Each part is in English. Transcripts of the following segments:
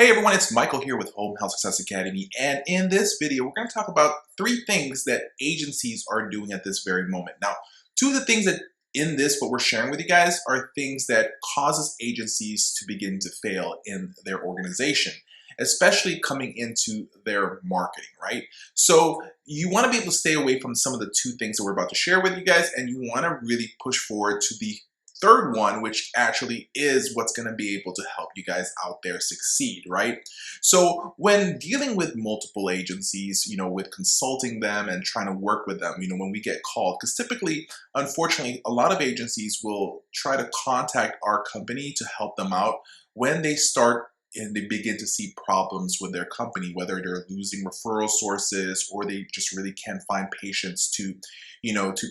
Hey everyone, it's Michael here with Home Health Success Academy, and in this video we're going to talk about 3 things that agencies are doing at this very moment. Now, 2 of the things that in this what we're sharing with you guys are things that causes agencies to begin to fail in their organization, especially coming into their marketing, right? So you want to be able to stay away from some of the 2 things that we're about to share with you guys, and you want to really push forward to the third one, which actually is what's going to be able to help you guys out there succeed, right? So when dealing with multiple agencies, with consulting them and trying to work with them, when we get called, because typically, unfortunately, a lot of agencies will try to contact our company to help them out when they start and they begin to see problems with their company, whether they're losing referral sources or they just really can't find patients to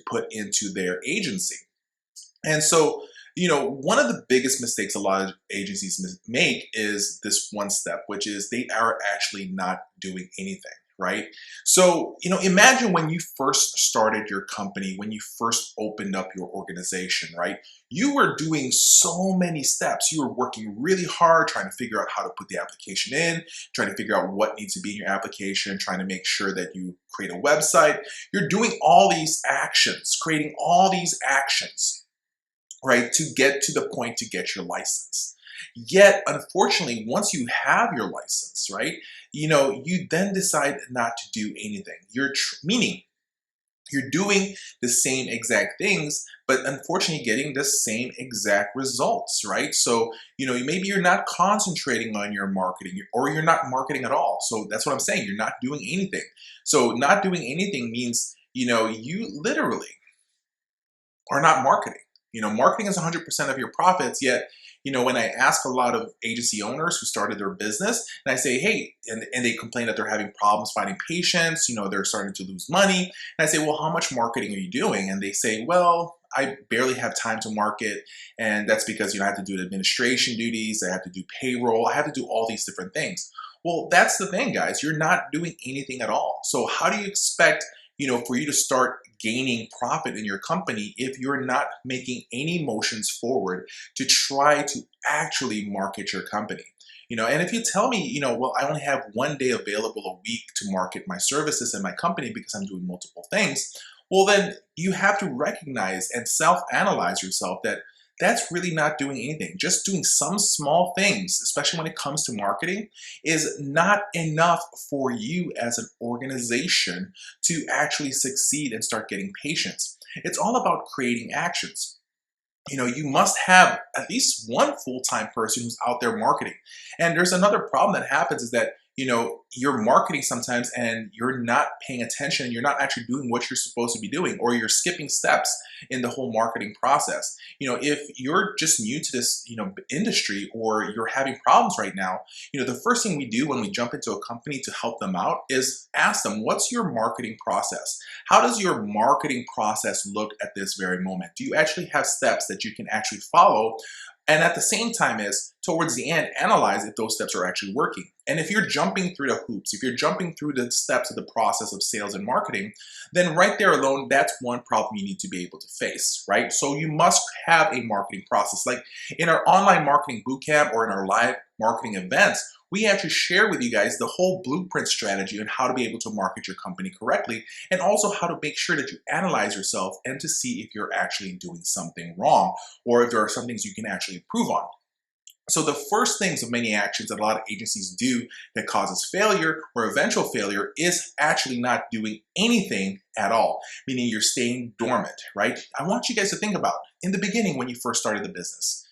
put into their agency. And so, one of the biggest mistakes a lot of agencies make is this one step, which is they are actually not doing anything, right? So, imagine when you first started your company, when you first opened up your organization, right? You were doing so many steps. You were working really hard trying to figure out how to put the application in, trying to figure out what needs to be in your application, trying to make sure that you create a website. You're doing all these actions, creating all these actions, right, to get to the point to get your license. Yet, unfortunately, once you have your license, right, you then decide not to do anything. Meaning you're doing the same exact things, but unfortunately getting the same exact results, right? So, maybe you're not concentrating on your marketing or you're not marketing at all. So that's what I'm saying. You're not doing anything. So not doing anything means, you literally are not marketing. Marketing is 100% of your profits, yet, when I ask a lot of agency owners who started their business and I say, hey, and they complain that they're having problems finding patients, they're starting to lose money. And I say, well, how much marketing are you doing? And they say, well, I barely have time to market. And that's because, I have to do administration duties. I have to do payroll. I have to do all these different things. Well, that's the thing, guys. You're not doing anything at all. So how do you expect for you to start gaining profit in your company if you're not making any motions forward to try to actually market your company? And if you tell me, well, I only have 1 day available a week to market my services and my company because I'm doing multiple things, well, then you have to recognize and self-analyze yourself that that's really not doing anything. Just doing some small things, especially when it comes to marketing, is not enough for you as an organization to actually succeed and start getting patients. It's all about creating actions. You must have at least one full-time person who's out there marketing. And there's another problem that happens is that, you're marketing sometimes and you're not paying attention. You're not actually doing what you're supposed to be doing, or you're skipping steps in the whole marketing process. If you're just new to this, industry, or you're having problems right now, the first thing we do when we jump into a company to help them out is ask them, what's your marketing process? How does your marketing process look at this very moment? Do you actually have steps that you can actually follow? And at the same time is, towards the end, analyze if those steps are actually working. And if you're jumping through the hoops, if you're jumping through the steps of the process of sales and marketing, then right there alone, that's one problem you need to be able to face, right? So you must have a marketing process. Like in our online marketing bootcamp or in our live marketing events, we actually share with you guys the whole blueprint strategy on how to be able to market your company correctly, and also how to make sure that you analyze yourself and to see if you're actually doing something wrong or if there are some things you can actually improve on. So the first things of many actions that a lot of agencies do that causes failure or eventual failure is actually not doing anything at all, meaning you're staying dormant, right? I want you guys to think about in the beginning when you first started the business,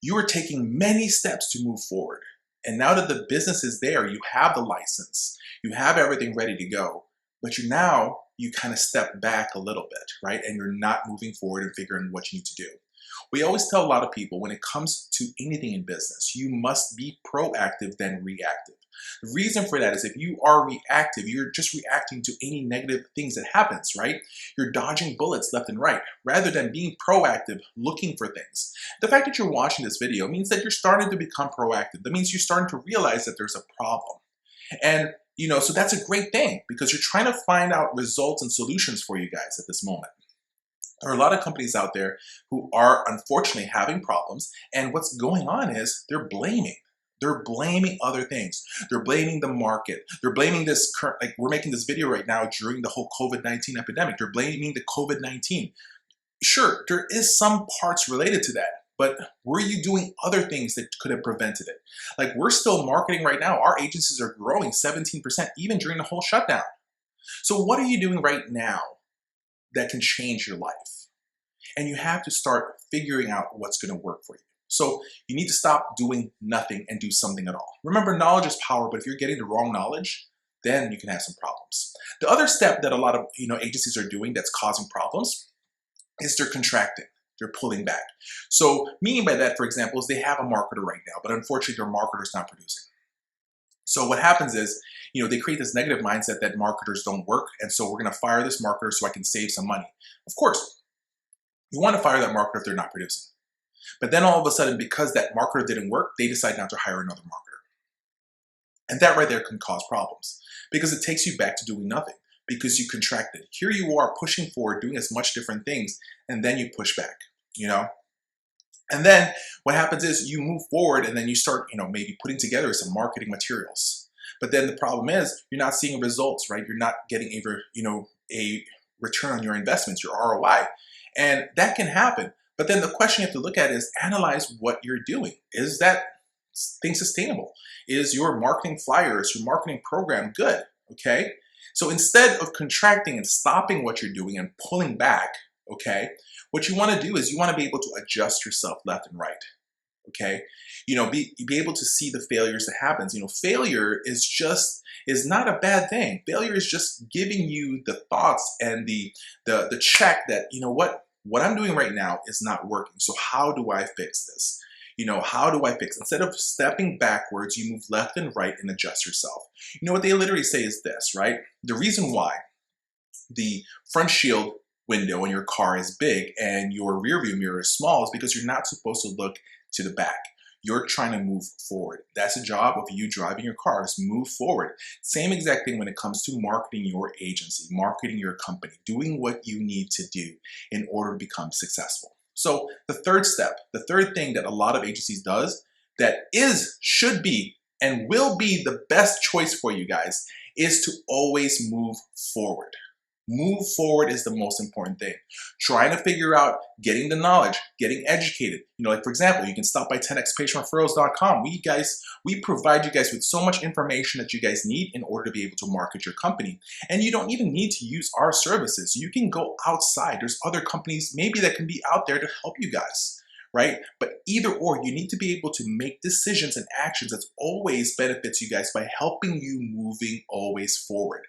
you were taking many steps to move forward. And now that the business is there, you have the license, you have everything ready to go, but you kind of step back a little bit, right? And you're not moving forward and figuring what you need to do. We always tell a lot of people when it comes to anything in business, you must be proactive than reactive. The reason for that is if you are reactive, you're just reacting to any negative things that happens, right? You're dodging bullets left and right, rather than being proactive, looking for things. The fact that you're watching this video means that you're starting to become proactive. That means you're starting to realize that there's a problem. And so that's a great thing because you're trying to find out results and solutions for you guys at this moment. There are a lot of companies out there who are unfortunately having problems, and what's going on is they're blaming. They're blaming other things. They're blaming the market. They're blaming this current, like we're making this video right now during the whole COVID-19 epidemic. They're blaming the COVID-19. Sure, there is some parts related to that, but were you doing other things that could have prevented it? Like we're still marketing right now. Our agencies are growing 17% even during the whole shutdown. So what are you doing right now that can change your life? And you have to start figuring out what's going to work for you. So you need to stop doing nothing and do something at all. Remember, knowledge is power, but if you're getting the wrong knowledge, then you can have some problems. The other step that a lot of agencies are doing that's causing problems is they're contracting. They're pulling back. So meaning by that, for example, is they have a marketer right now, but unfortunately their marketer's not producing. So what happens is, they create this negative mindset that marketers don't work, and so we're going to fire this marketer so I can save some money. Of course, you want to fire that marketer if they're not producing. But then all of a sudden, because that marketer didn't work, they decide not to hire another marketer. And that right there can cause problems because it takes you back to doing nothing because you contracted. Here you are pushing forward, doing as much different things, and then you push back, And then what happens is you move forward and then you start, maybe putting together some marketing materials. But then the problem is you're not seeing results, right? You're not getting a return on your investments, your ROI. And that can happen. But then the question you have to look at is analyze what you're doing. Is that thing sustainable? Is your marketing flyers, your marketing program good? Okay. So instead of contracting and stopping what you're doing and pulling back, okay, what you want to do is you want to be able to adjust yourself left and right. Okay. Be able to see the failures that happens. Failure is not a bad thing. Failure is just giving you the thoughts and the check that, what I'm doing right now is not working. So how do I fix this? How do I fix? Instead of stepping backwards, you move left and right and adjust yourself. What they literally say is this, right? The reason why the front shield window in your car is big and your rear view mirror is small is because you're not supposed to look to the back. You're trying to move forward. That's the job of you driving your car, is move forward. Same exact thing when it comes to marketing your agency, marketing your company, doing what you need to do in order to become successful. So the third step, the third thing that a lot of agencies does that should be, and will be the best choice for you guys is to always move forward. Move forward is the most important thing. Trying to figure out, getting the knowledge, getting educated. Like for example, you can stop by 10xpatientreferrals.com. We provide you guys with so much information that you guys need in order to be able to market your company. And you don't even need to use our services. You can go outside. There's other companies maybe that can be out there to help you guys, right? But either or, you need to be able to make decisions and actions that always benefits you guys by helping you moving always forward.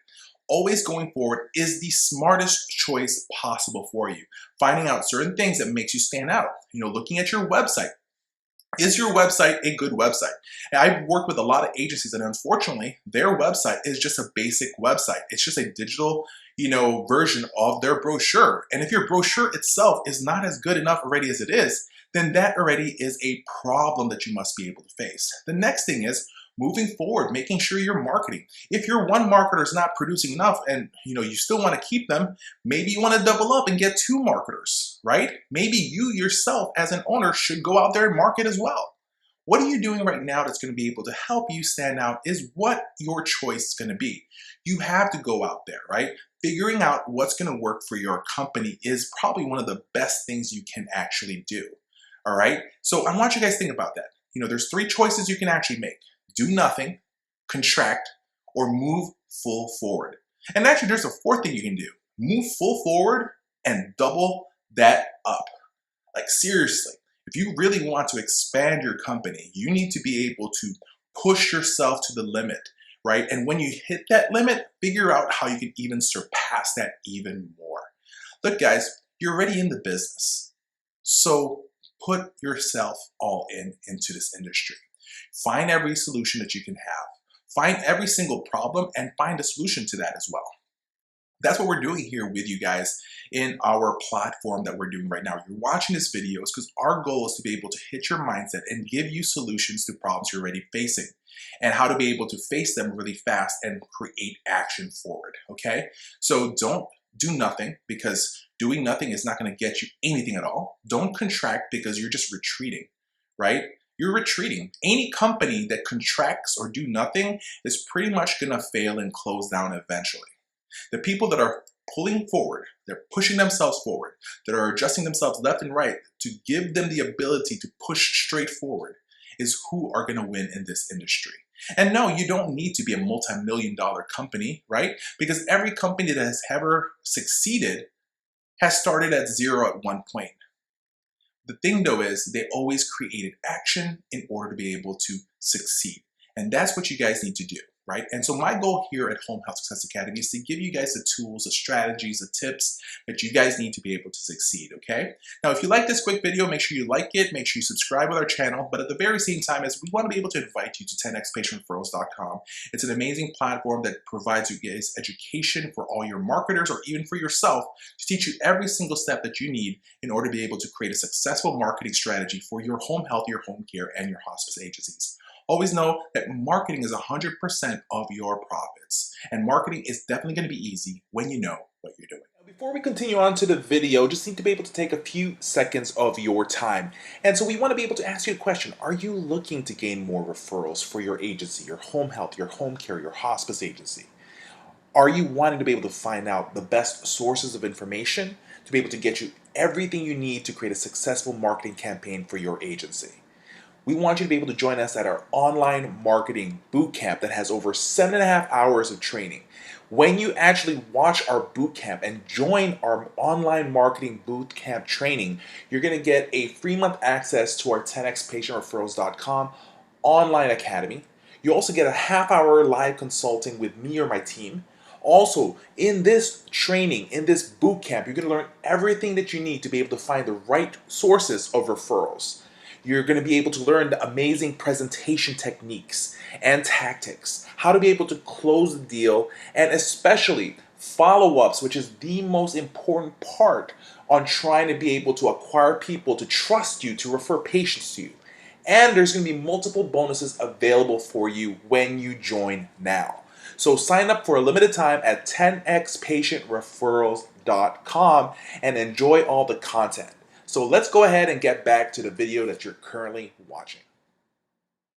Always going forward is the smartest choice possible for you. Finding out certain things that makes you stand out. Looking at your website. Is your website a good website? And I've worked with a lot of agencies and unfortunately, their website is just a basic website. It's just a digital, version of their brochure. And if your brochure itself is not as good enough already as it is, then that already is a problem that you must be able to face. The next thing is moving forward, making sure you're marketing. If your one marketer is not producing enough and you still want to keep them, maybe you want to double up and get 2 marketers, right? Maybe you yourself as an owner should go out there and market as well. What are you doing right now that's going to be able to help you stand out is what your choice is going to be. You have to go out there, right? Figuring out what's going to work for your company is probably one of the best things you can actually do. All right. So I want you guys to think about that. There's 3 choices you can actually make. Do nothing, contract, or move full forward. And actually, there's a 4th thing you can do. Move full forward and double that up. Like seriously, if you really want to expand your company, you need to be able to push yourself to the limit, right? And when you hit that limit, figure out how you can even surpass that even more. Look, guys, you're already in the business. So put yourself all into this industry. Find every solution that you can have. Find every single problem and find a solution to that as well. That's what we're doing here with you guys in our platform that we're doing right now. You're watching this video because our goal is to be able to hit your mindset and give you solutions to problems you're already facing and how to be able to face them really fast and create action forward, okay? So don't do nothing because doing nothing is not going to get you anything at all. Don't contract because you're just retreating, right? you're retreating. Any company that contracts or do nothing is pretty much gonna fail and close down eventually. The people that are pulling forward, they're pushing themselves forward, that are adjusting themselves left and right to give them the ability to push straight forward is who are gonna win in this industry. And no, you don't need to be a multi-million dollar company, right? Because every company that has ever succeeded has started at zero at one point. The thing though is they always created action in order to be able to succeed. And that's what you guys need to do, right? And so my goal here at Home Health Success Academy is to give you guys the tools, the strategies, the tips that you guys need to be able to succeed, okay? Now, if you like this quick video, make sure you like it, make sure you subscribe with our channel, but at the very same time as we want to be able to invite you to 10xpatientreferrals.com. It's an amazing platform that provides you guys education for all your marketers or even for yourself to teach you every single step that you need in order to be able to create a successful marketing strategy for your home health, your home care, and your hospice agencies. Always know that marketing is 100% of your profits. And marketing is definitely going to be easy when you know what you're doing. Before we continue on to the video, just need to be able to take a few seconds of your time. And so we want to be able to ask you a question. Are you looking to gain more referrals for your agency, your home health, your home care, your hospice agency? Are you wanting to be able to find out the best sources of information to be able to get you everything you need to create a successful marketing campaign for your agency? We want you to be able to join us at our online marketing bootcamp that has over 7.5 hours of training. When you actually watch our bootcamp and join our online marketing bootcamp training, you're going to get a free month access to our 10xpatientreferrals.com online academy. You also get a half-hour live consulting with me or my team. Also, in this training, in this bootcamp, you're going to learn everything that you need to be able to find the right sources of referrals. You're going to be able to learn the amazing presentation techniques and tactics, how to be able to close the deal, and especially follow-ups, which is the most important part on trying to be able to acquire people to trust you, to refer patients to you. And there's going to be multiple bonuses available for you when you join now. So sign up for a limited time at 10xpatientreferrals.com and enjoy all the content. So let's go ahead and get back to the video that you're currently watching.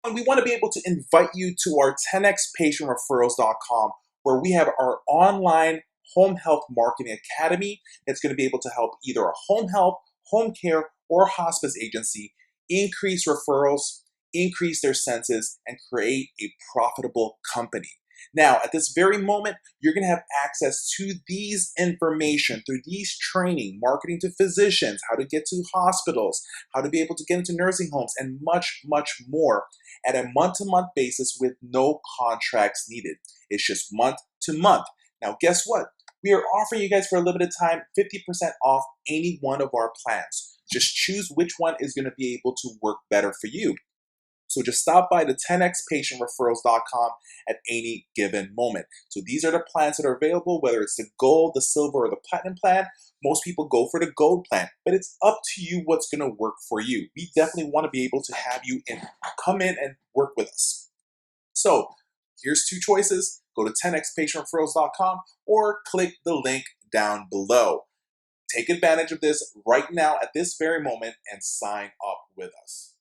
And we want to be able to invite you to our 10xpatientreferrals.com where we have our online home health marketing academy that's going to be able to help either a home health, home care, or hospice agency increase referrals, increase their census, and create a profitable company. Now, at this very moment, you're going to have access to these information through these training, marketing to physicians, how to get to hospitals, how to be able to get into nursing homes, and much, much more at a month-to-month basis with no contracts needed. It's just month to month. Now, guess what? We are offering you guys for a limited time 50% off any one of our plans. Just choose which one is going to be able to work better for you. So just stop by the 10xpatientreferrals.com at any given moment. So these are the plans that are available, whether it's the gold, the silver, or the platinum plan. Most people go for the gold plan, but it's up to you what's going to work for you. We definitely want to be able to have you come in and work with us. So here's two choices. Go to 10xpatientreferrals.com or click the link down below. Take advantage of this right now at this very moment and sign up with us.